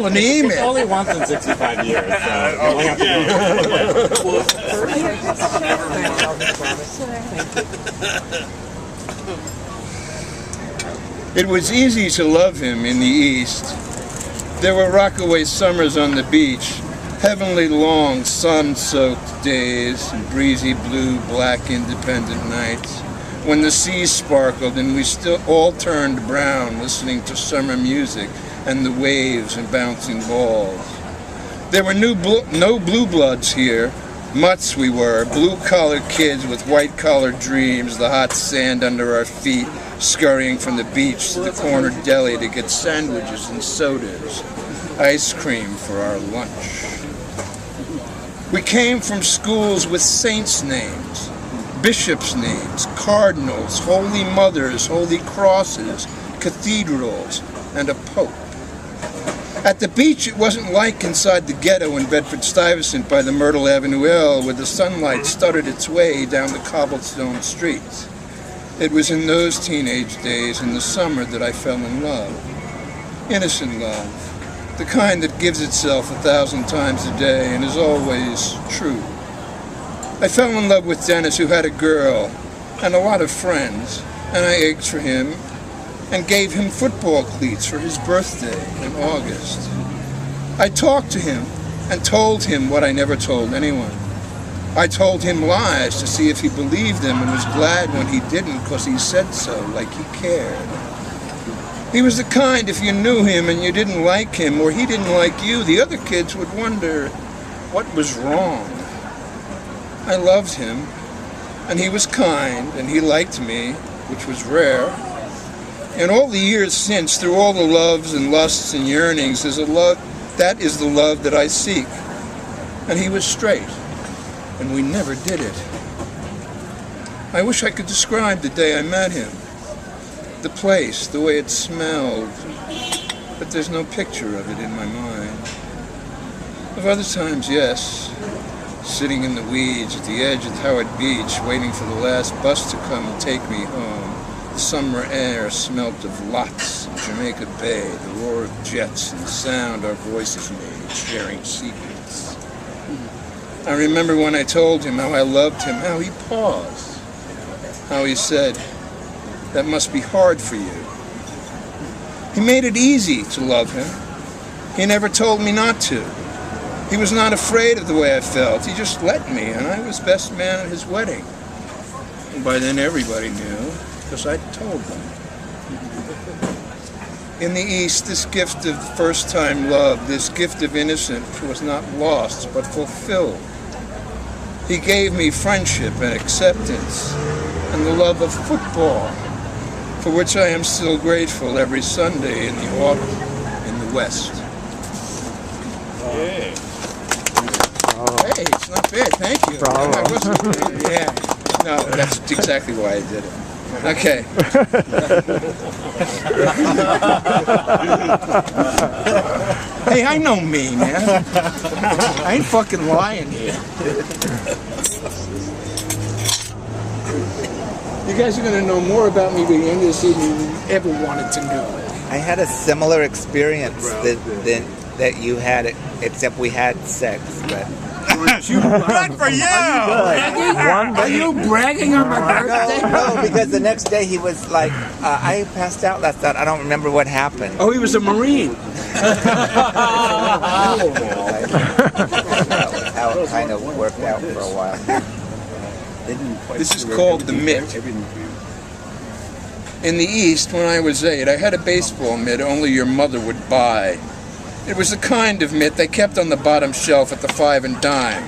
an email. It's only once in 65 years, so you only have to go. It was easy to love him in the East. There were rockaway summers on the beach, heavenly long sun-soaked days, and breezy blue, black, independent nights, when the sea sparkled and we still all turned brown listening to summer music and the waves and bouncing balls. There were no blue bloods here. Mutts we were, blue-collar kids with white-collar dreams, the hot sand under our feet, scurrying from the beach to the corner deli to get sandwiches and sodas, ice cream for our lunch. We came from schools with saints' names, bishops' names, cardinals, holy mothers, holy crosses, cathedrals, and a pope. At the beach, it wasn't like inside the ghetto in Bedford-Stuyvesant by the Myrtle Avenue L, where the sunlight stuttered its way down the cobblestone streets. It was in those teenage days in the summer that I fell in love. Innocent love. The kind that gives itself 1,000 times a day and is always true. I fell in love with Dennis, who had a girl and a lot of friends, and I ached for him and gave him football cleats for his birthday in August. I talked to him and told him what I never told anyone. I told him lies to see if he believed them and was glad when he didn't because he said so, like he cared. He was the kind, if you knew him and you didn't like him or he didn't like you, the other kids would wonder what was wrong. I loved him, and he was kind, and he liked me, which was rare. In all the years since, through all the loves and lusts and yearnings, that is the love that I seek. And he was straight, and we never did it. I wish I could describe the day I met him. The place, the way it smelled, but there's no picture of it in my mind. Of other times, yes, sitting in the weeds at the edge of Howard Beach, waiting for the last bus to come and take me home. The summer air smelt of lots in Jamaica Bay, the roar of jets and the sound our voices made, sharing secrets. I remember when I told him how I loved him, how he paused, how he said, "That must be hard for you." He made it easy to love him. He never told me not to. He was not afraid of the way I felt. He just let me, and I was best man at his wedding. And by then everybody knew, because I told them. In the East, this gift of first-time love, this gift of innocence was not lost, but fulfilled. He gave me friendship and acceptance, and the love of football, for which I am still grateful every Sunday in the autumn in the West. Yeah. Hey, it's not bad, thank you. Bravo. I wasn't, yeah, no, that's exactly why I did it. Okay. Hey, I know me, man. I ain't fucking lying here. You guys are going to know more about me by the end of this evening than you ever wanted to know. I had a similar experience that you had, except we had sex, but... Good for you! Are you bragging on my birthday? No, because the next day he was like, I passed out last night, I don't remember what happened. Oh, he was a Marine. That's how it kind of worked out for a while. This is called the mitt. In the East, when I was 8, I had a baseball mitt only your mother would buy. It was the kind of mitt they kept on the bottom shelf at the 5 and dime.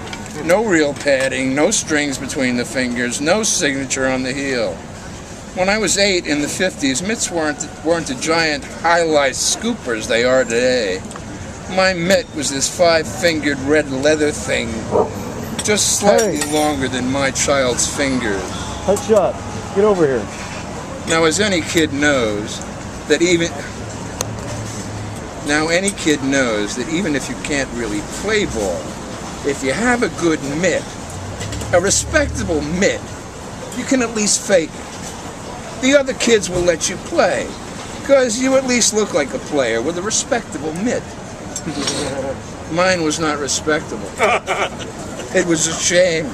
No real padding, no strings between the fingers, no signature on the heel. When I was 8 in the 50s, mitts weren't the giant high-life scoopers they are today. My mitt was this 5-fingered red leather thing, just slightly longer than my child's fingers. Hot shot. Get over here. Now, as any kid knows, that even if you can't really play ball, if you have a good mitt, a respectable mitt, you can at least fake it. The other kids will let you play, because you at least look like a player with a respectable mitt. Mine was not respectable. It was a shame.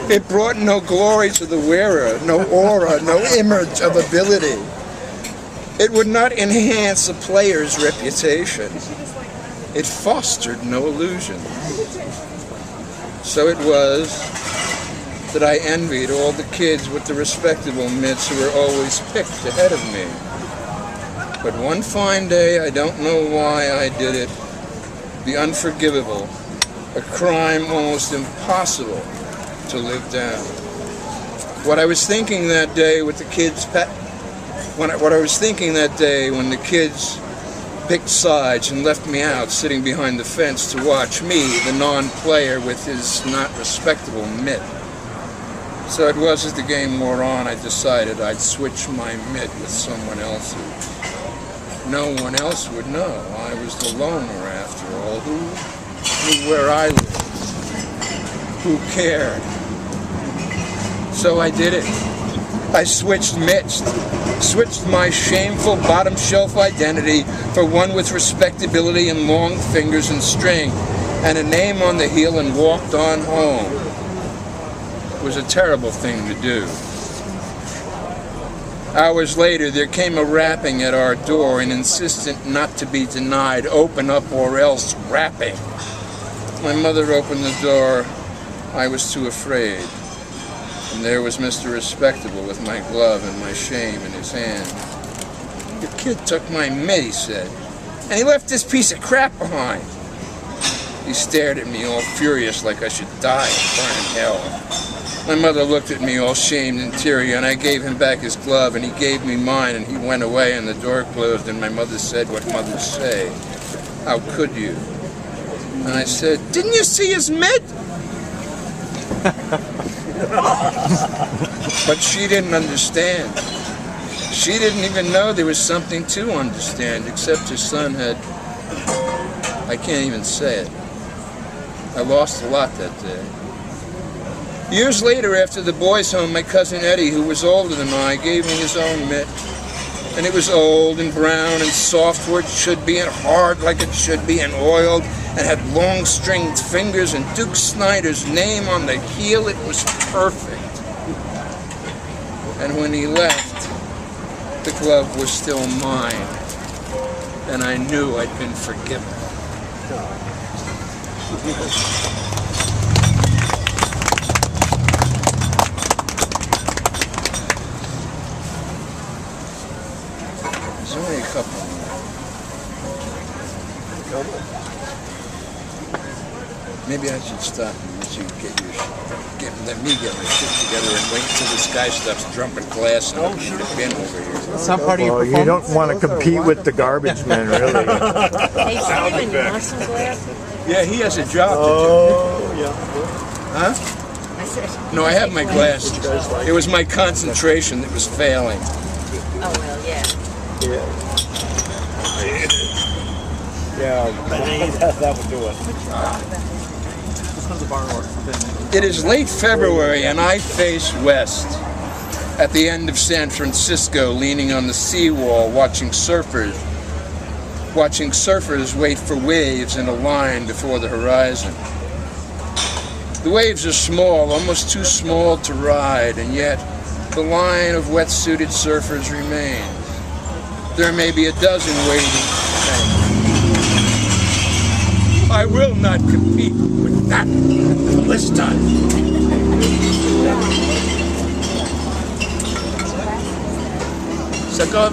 It brought no glory to the wearer, no aura, no image of ability. It would not enhance a player's reputation. It fostered no illusion. So it was that I envied all the kids with the respectable mitts who were always picked ahead of me. But one fine day, I don't know why I did it, the unforgivable, a crime almost impossible to live down. What I was thinking that day with the kids, when the kids picked sides and left me out sitting behind the fence to watch me, the non-player, with his not respectable mitt. So it was as the game wore on, I decided I'd switch my mitt with someone else's. No one else would know. I was the loner after all. Who knew where I lived? Who cared? So I did it. I switched mitts. Switched my shameful bottom shelf identity for one with respectability and long fingers and string, and a name on the heel, and walked on home. It was a terrible thing to do. Hours later, there came a rapping at our door, an insistent not to be denied, open up or else rapping. My mother opened the door. I was too afraid. And there was Mr. Respectable with my glove and my shame in his hand. "The kid took my mitt," he said, "and he left this piece of crap behind." He stared at me all furious like I should die and burn in hell. My mother looked at me all shamed and teary, and I gave him back his glove, and he gave me mine, and he went away, and the door closed, and my mother said what mothers say. "How could you?" And I said, "Didn't you see his mitt?" But she didn't understand. She didn't even know there was something to understand, except her son had... I can't even say it. I lost a lot that day. Years later, after the boys' home, my cousin Eddie, who was older than I, gave me his own mitt. And it was old and brown and soft where it should be, and hard like it should be, and oiled, and had long stringed fingers, and Duke Snyder's name on the heel. It was perfect. And when he left, the glove was still mine, and I knew I'd been forgiven. There's only a couple more. Maybe I should stop and let you let me get my shit together and wait until this guy stops drumming glass and I'll shoot a bin over here. That's not part of your Well, you don't want to compete with the garbage men, really. Hey, Steven, you want some glasses? Yeah, he has a job to do. Oh, yeah. Huh? I said, No, I have my glasses. It was my concentration that was failing. oh, well, yeah. Yeah, that would do it. It is late February and I face west. At the end of San Francisco, leaning on the seawall, watching surfers wait for waves in a line before the horizon. The waves are small, almost too small to ride, and yet the line of wetsuited surfers remains. There may be a dozen waiting. I will not compete with that this time. So go